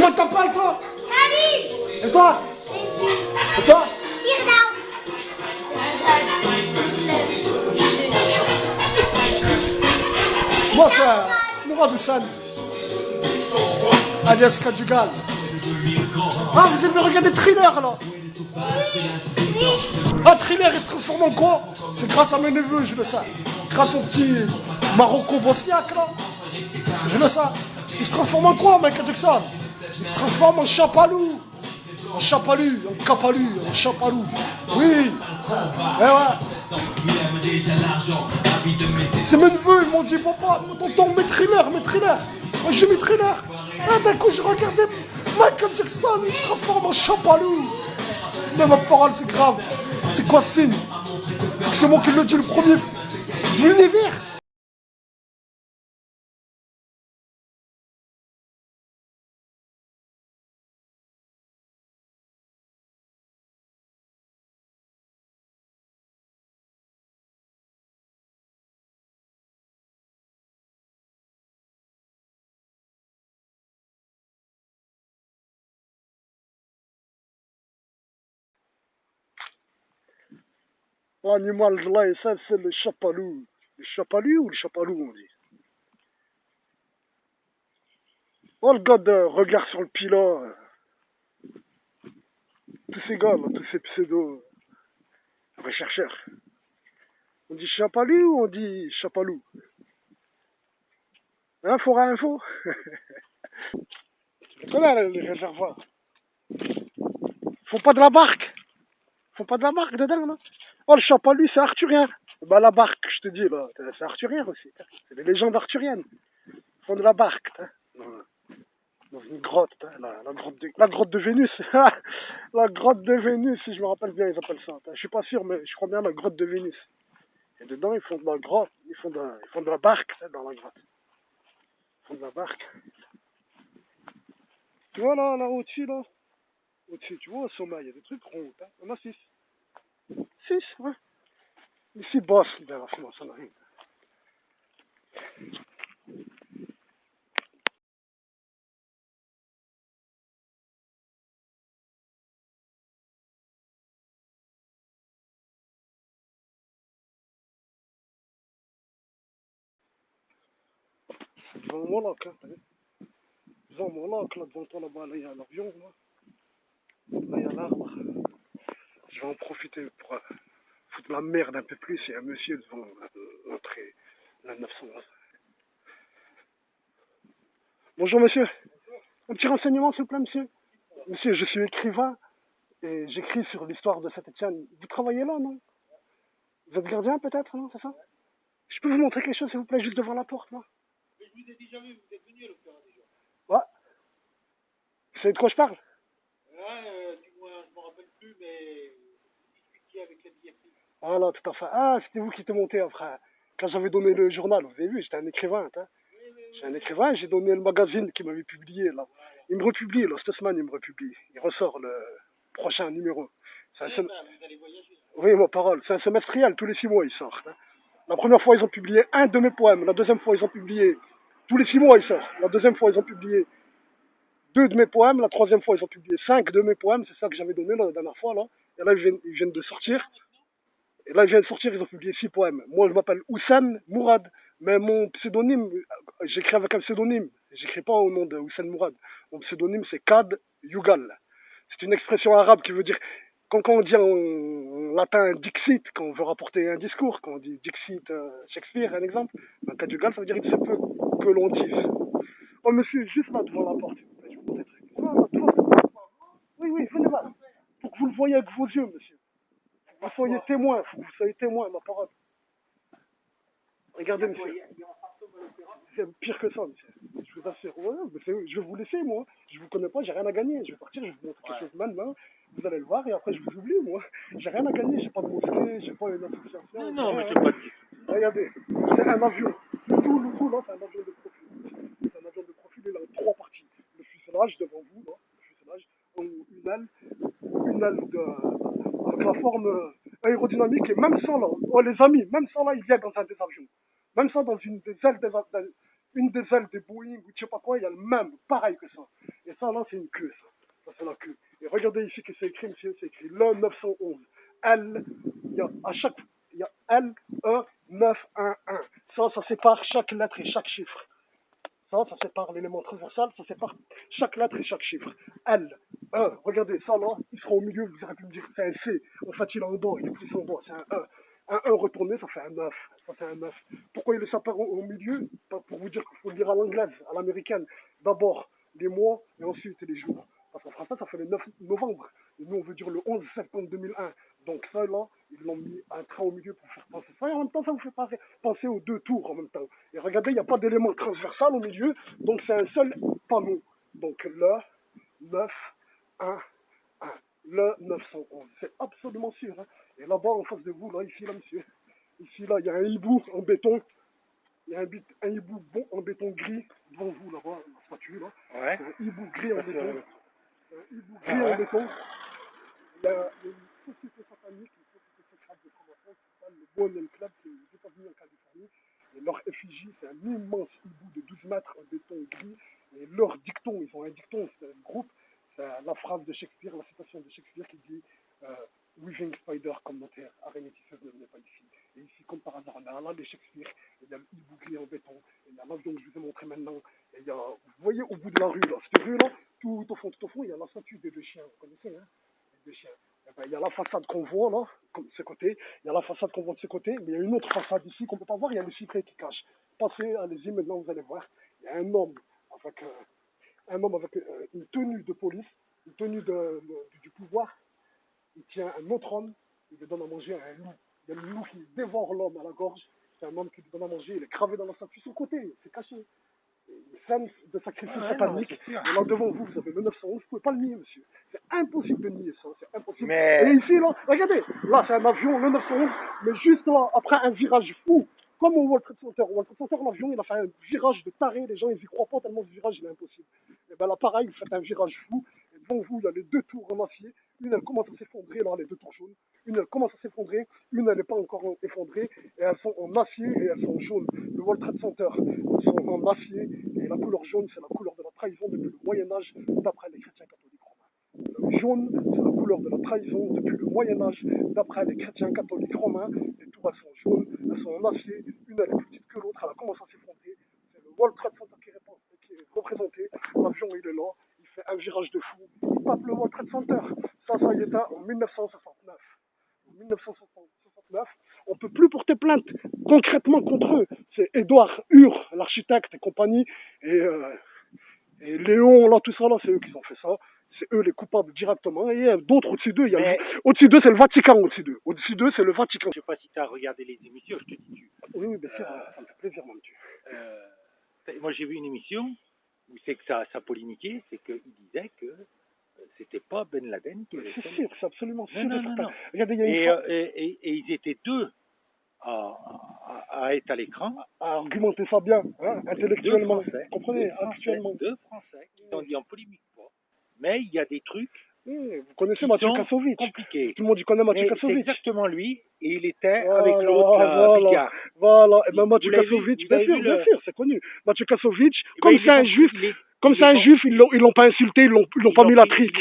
Comment t'appelles toi? Salut. Et toi? Et toi? Moi c'est Mourad Hussein, alias Kadjugal. Ah, vous avez regardé Thriller là? Ah, Thriller il se transforme en quoi? C'est grâce à mes neveux, je le sais. Grâce au petit Marocco-Bosniaque là. Je le sais. Il se transforme en quoi, Michael Jackson? Il se transforme en chapalou. En chapalu, en capalu, en chapalou. Oui. Eh ouais. C'est mes neveux, ils m'ont dit, papa, tonton, mets Thriller, mets Thriller. Moi j'ai mis Thriller. Et d'un coup, je regardais Michael Jackson, il se transforme en chapalou. Mais ma parole, c'est grave. C'est quoi ce signe? Faut que c'est moi qui le dis le premier de l'univers. L'animal de là, et ça, c'est le chapalou. Le chapalou ou le chapalou, on dit? Oh, le gars de Regard sur le pilote. Tous ces gars, là, tous ces pseudo rechercheurs. On dit chapalou ou on dit chapalou? Hein, Fora Info? Tu connais les réservoirs? Font pas de la barque. Font pas de la barque dedans, là. Oh, le chapalou, c'est arthurien. Bah, la barque, je te dis, là, c'est arthurien aussi. C'est des légendes arthuriennes. Ils font de la barque, hein. Dans une grotte, hein, la grotte de Vénus. La grotte de Vénus, si je me rappelle bien, ils appellent ça. Je suis pas sûr, mais je crois bien la grotte de Vénus. Et dedans, ils font de la grotte, ils font de la barque hein, dans la grotte. Ils font de la barque. Tu vois là au-dessus, là? Au-dessus, tu vois, au sommet, il y a des trucs ronds. Hein. On a 6. 6, ouais. Ici, boss, franchement, ça n'a rien. C'est devant mon lac, hein, t'as vu? Devant mon lac, là, devant toi, là-bas, là, il y a l'avion, là. Là, il y a l'arbre. Je vais en profiter pour foutre la merde un peu plus. Il y a un monsieur devant l'entrée, la 911. Bonjour, monsieur. Un petit renseignement, s'il vous plaît, monsieur. Monsieur, je suis écrivain et j'écris sur l'histoire de Saint-Étienne. Vous travaillez là, non? Vous êtes gardien, peut-être, non? C'est ça? Je peux vous montrer quelque chose, s'il vous plaît, juste devant la porte, là? Mais je vous ai déjà vu, vous êtes venu à l'opéra déjà. Ouais. Vous savez de quoi je parle? Ouais, du moins, je m'en rappelle plus, mais vous discutiez avec la billetterie. Voilà, tout à fait. Ah, c'était vous qui étiez monté, frère. Quand j'avais donné le journal, vous avez vu, j'étais un écrivain, hein. J'étais un écrivain, j'ai donné le magazine qui m'avait publié, là. Il me republie, là, cette semaine, il me republie. Il ressort le prochain numéro. C'est vous allez voyager. Oui, ma parole. C'est un semestriel, tous les 6 mois, il sort. Hein. La première fois, ils ont publié un de mes poèmes. La deuxième fois, ils ont publié... Tous les 6 mois, il sort. La deuxième fois, ils ont publié 2 de mes poèmes. La troisième fois, ils ont publié 5 de mes poèmes. C'est ça que j'avais donné la dernière fois, là. Et là, ils viennent de sortir. Et là, ils viennent de sortir, ils ont publié 6 poèmes. Moi, je m'appelle Hussein Mourad. Mais mon pseudonyme, j'écris avec un pseudonyme. J'écris pas au nom de Hussein Mourad. Mon pseudonyme, c'est Kad Yugal. C'est une expression arabe qui veut dire, quand on dit en latin Dixit, quand on veut rapporter un discours, quand on dit Dixit Shakespeare, un exemple, ben, Kad Yugal, ça veut dire il se peut que l'on dise. Oh, monsieur, juste là devant la porte. Je vous montrer des trucs. Ah, oui, oui, venez là. Pour que vous le voyez avec vos yeux, monsieur. Faut que vous soyez témoin, faut que vous soyez témoin, ma parole. Regardez, monsieur. C'est pire que ça, monsieur. Je vous assure. Ouais, mais je vais vous laisser, moi. Je vous connais pas, j'ai rien à gagner. Je vais partir, je vais vous montrer quelque chose maintenant. Vous allez le voir et après je vous oublie, moi. J'ai rien à gagner, j'ai pas de mosquée, j'ai pas une association. Non, mais c'est pas dit. Regardez, c'est un avion. Le tout là, c'est un avion de profil. C'est un avion de profil, il a 3 parties. Le fuselage devant vous, là, le fuselage, une aile avec la forme aérodynamique, et même ça là, oh les amis, même ça là, il vient dans un des avions. Même ça dans une des ailes des Boeing ou je sais pas quoi, il y a le même, pareil que ça. Et ça, Ça, là, c'est une queue, ça. Ça, c'est la queue. Et regardez ici que c'est écrit, monsieur, c'est écrit le 911. L, il y a à chaque, il y a L, E, 911. Ça sépare chaque lettre et chaque chiffre. Ça sépare l'élément transversal, ça sépare chaque lettre et chaque chiffre. L, E, regardez, ça là, il sera au milieu, vous aurez pu me dire c'est un C. En fait, il est en bas, il est plus en bas, c'est un E. Un E retourné, ça fait un 9. Ça fait un 9. Pourquoi il le sépare au milieu? Pour vous dire qu'il faut le lire à l'anglaise, à l'américaine. D'abord les mois et ensuite les jours. Parce qu'en français, ça fait le 9 novembre. Et nous, on veut dire le 11 septembre 2001. Donc ça, là, ils l'ont mis un train au milieu pour faire penser ça. Et en même temps, ça vous fait penser aux deux tours en même temps. Et regardez, il n'y a pas d'élément transversal au milieu. Donc c'est un seul panneau. Donc le 9, 1, 1. Le 911. C'est absolument sûr. Hein. Et là-bas, en face de vous, là, ici, là, monsieur. Ici, là, il y a un hibou en béton. Il y a un hibou bon en béton gris devant vous, là-bas, la statue, là. Ouais. Un hibou gris en béton. Un hibou gris Ouais. en béton. Il y a une société satanique, une société secrète de formation qui s'appelle le Bohemian Club, qui est aux États-Unis, en Californie. Et leur effigie, c'est un immense hibou de 12 mètres en béton gris. Et leur dicton, ils ont un dicton, c'est un groupe, c'est la phrase de Shakespeare, la citation de Shakespeare qui dit Weaving Spider comme notre araignée tisseuse ne venait pas ici. Et ici, comme par hasard, on a là de Shakespeare, et il y a le hibou gris en béton, et il y a l'avion que je vous ai montré maintenant, et il y a, vous voyez au bout de la rue, là, cette rue-là, tout au fond, il y a la statue des deux chiens, vous connaissez, hein, les deux chiens. Et ben, il y a la façade qu'on voit là, comme de ce côté, il y a la façade qu'on voit de ce côté, mais il y a une autre façade ici qu'on ne peut pas voir, il y a le cyprès qui cache. Passez, allez-y, maintenant vous allez voir, il y a un homme avec une tenue de police, une tenue du pouvoir, il tient un autre homme, il lui donne à manger à un loup. Il y a le loup qui dévore l'homme à la gorge, c'est un homme qui lui donne à manger, il est gravé dans la statue sur le côté, c'est caché. Une scène de sacrifice satanique, et là devant vous, vous avez le 911, vous ne pouvez pas le nier, monsieur. C'est impossible de nier ça, c'est impossible. Mais... Et ici, là, regardez, là c'est un avion, le 911, mais juste là, après un virage fou, comme au World Trade Center. Au World Trade Center, l'avion, il a fait un virage de taré, les gens, ils y croient pas tellement ce virage, il est impossible. Et ben là, pareil, il fait un virage fou, et devant vous, il y a les deux tours en acier, une, elle commence à s'effondrer, là, les deux tours jaunes, une, elle commence à s'effondrer, une, elle n'est pas encore effondrée, et elles sont en acier et elles sont jaunes. Le World Trade Center, elles sont en acier, et la couleur jaune, c'est la couleur de la trahison depuis le Moyen-Âge, d'après les chrétiens catholiques romains. Le jaune, c'est la couleur de la trahison depuis le Moyen-Âge, d'après les chrétiens catholiques romains. Les tours, elles sont jaunes, elles sont en acier, une, elle est plus petite que l'autre, elle a commencé à s'effondrer. C'est le World Trade Center qui est représenté, l'avion, il est là, il fait un virage de fou, il tape le World Trade Center. Ça y était en 1969. En 1969, on ne peut plus porter plainte concrètement contre eux. C'est Édouard Hure, l'architecte et compagnie, et Léon, là, tout ça, là, c'est eux qui ont fait ça. C'est eux les coupables directement. Et il y a d'autres au-dessus d'eux. Au-dessus d'eux, c'est le Vatican au-dessus d'eux. Au-dessus d'eux, c'est le Vatican. Je sais pas si tu as regardé les émissions, je te dis. Oui, bien sûr, ça me fait plaisir, mon Dieu. Moi, j'ai vu une émission où c'est que ça polémiquait, c'est qu'il disait que c'était pas Ben Laden qui avait fait. C'est sûr, c'est absolument sûr. Non. Regardez, il y a et ils étaient deux à être à l'écran. À argumenter ça bien, hein, intellectuellement. Vous comprenez, actuellement. Deux Français qui sont dit en polémique pas. Mais il y a des trucs. Oui, vous connaissez Mathieu Kassovitch. Compliqué. Tout le monde y connaît Mathieu Kassovitch. C'est exactement lui, et il était avec l'autre, Bigard. Voilà, et ben Mathieu Kassovitch, bien sûr, c'est connu. Mathieu Kassovitch, comme c'est un juif, ils l'ont pas insulté, ils l'ont pas mis la trique.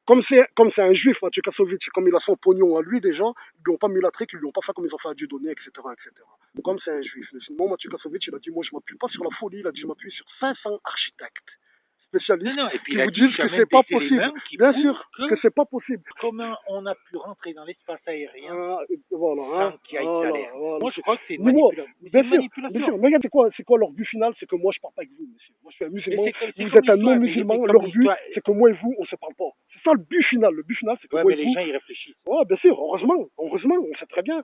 Comme c'est un juif, Mathieu Kassovitch, comme il a son pognon à lui déjà, ils lui ont pas mis la trique, ils lui ont pas fait comme ils ont fait à Dieudonné, etc., etc. Comme c'est un juif. Sinon, Mathieu Kassovitch, il a dit, moi je m'appuie pas sur la folie, il a dit, je m'appuie sur 500 architectes spécialistes qui vous disent que c'est pas possible. Bien sûr que c'est pas possible. Comment on a pu rentrer dans l'espace aérien sans qu'il y ait d'alerte. Moi je crois que c'est une manipulation. Bien sûr, mais regardez c'est quoi leur but final, c'est que moi je parle pas avec vous, monsieur. Moi je suis un musulman, vous êtes un non-musulman, leur but c'est que moi et vous on se parle pas. C'est ça le but final. Le but final c'est que moi et vous. Les gens y réfléchissent. Ouais, bien sûr, heureusement, on sait très bien,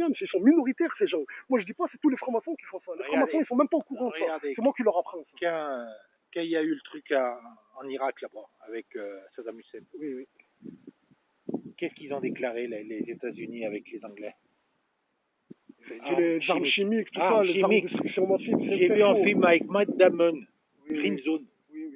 mais ils sont minoritaires ces gens. Moi je dis pas c'est tous les francs-maçons qui font ça. Les francs-maçons ils sont même pas au courant de ça. C'est moi qui leur apprends ça. Quand il y a eu le truc en Irak là-bas avec Saddam Hussein. Oui. Qu'est-ce qu'ils ont déclaré les États-Unis avec les Anglais? Les armes chimiques, tout ça, les armes de destruction massive. J'ai vu un film avec Matt Damon, Green Zone. Oui,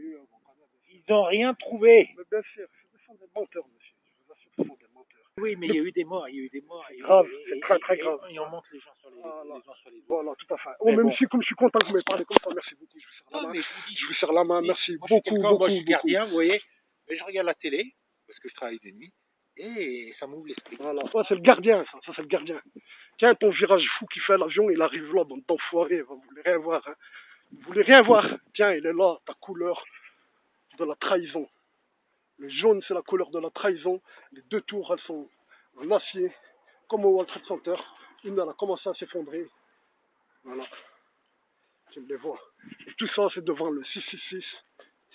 ils n'ont rien trouvé. Mais bien sûr, ce sont des menteurs, monsieur. Je vous assure, ce sont des menteurs. Oui, mais il y a eu des morts, il y a eu des morts. Grave, c'est très très grave. Et on monte les gens sur les Voilà. uns sur les autres. Voilà, tout à fait. Oh, Mais même bon. si, comme je suis content que vous m'ayez parlé comme ça, merci beaucoup. Je vous serre la Non, main. mais je vous dis, Je vous serre la main, merci moi, je suis beaucoup, quelqu'un, beaucoup, moi, je suis beaucoup. gardien, vous voyez, mais je regarde la télé, parce que je travaille de nuit, et ça m'ouvre l'esprit. Voilà, ça c'est le gardien, ça c'est le gardien. Tiens, ton virage fou qui fait à l'avion, il arrive là, bande d'enfoirés, vous voulez rien voir, hein. Vous voulez rien voir. Tiens, il est là, ta couleur de la trahison. Le jaune, c'est la couleur de la trahison. Les deux tours, elles sont en acier, comme au World Trade Center. Une, elle a commencé à s'effondrer. Voilà, tu me les vois. Et tout ça, c'est devant le 666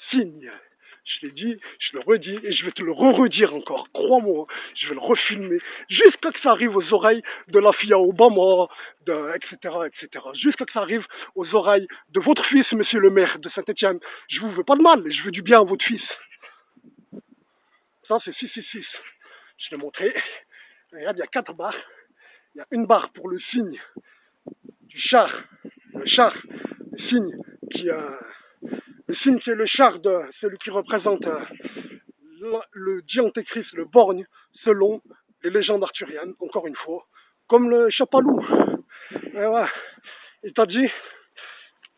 signe. Je l'ai dit, je le redis, et je vais te le redire encore. Crois-moi, je vais le refilmer, jusqu'à que ça arrive aux oreilles de la fille à Obama, etc., etc. Jusqu'à que ça arrive aux oreilles de votre fils, monsieur le maire de Saint-Etienne. Je vous veux pas de mal, je veux du bien à votre fils. Ça, c'est 666. Je l'ai montré. Regarde, il y a 4 barres. Il y a une barre pour le signe du char. Le char, le signe qui le signe, c'est le char de celui qui représente le dit Antéchrist, le borgne, selon les légendes arthuriennes, encore une fois, comme le chapalou. Et ouais, il t'a dit,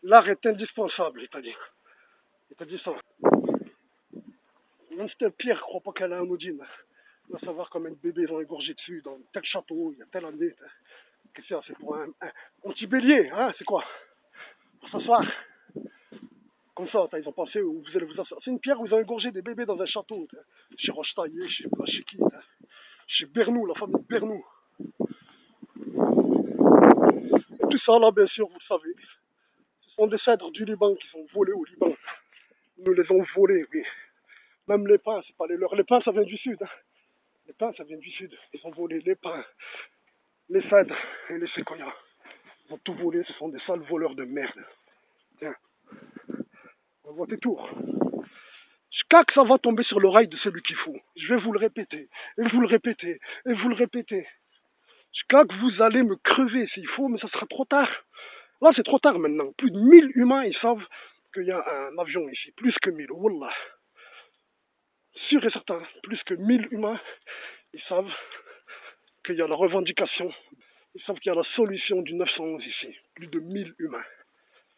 l'art est indispensable, il t'a dit. Il t'a dit ça. Même si c'était pire, crois pas qu'elle a un Odin. Il va savoir combien de bébés ils ont égorgé dessus, dans tel château, il y a telle année. Qu'est-ce que c'est pour un petit bélier, hein, c'est quoi? Pour s'asseoir. Comme ça, ils ont pensé, vous allez vous asseoir. C'est une pierre où ils ont égorgé des bébés dans un château. Chez Rochetaillé, chez qui, chez Bernou, la famille Bernou. Et tout ça, là, bien sûr, vous le savez, ce sont des cèdres du Liban qui sont volés au Liban. Ils nous les ont volés, oui. Même les pins, c'est pas les leurs. Les pins, ça vient du sud. Hein. Les pins, ça vient du sud. Ils ont volé les pins, les cèdres et les séquoias. Ils ont tout volé, ce sont des sales voleurs de merde. Tiens, on voit tes tours. Jusqu'à que ça va tomber sur l'oreille de celui qu'il faut. Je vais vous le répéter, et vous le répéter, et vous le répéter. Jusqu'à que vous allez me crever s'il faut, mais ça sera trop tard. Là, c'est trop tard maintenant. Plus de 1000 humains, ils savent qu'il y a un avion ici. Plus que 1000, wallah. Sûr et certain, plus que 1000 humains, ils savent qu'il y a la revendication. Ils savent qu'il y a la solution du 911 ici. Plus de 1000 humains.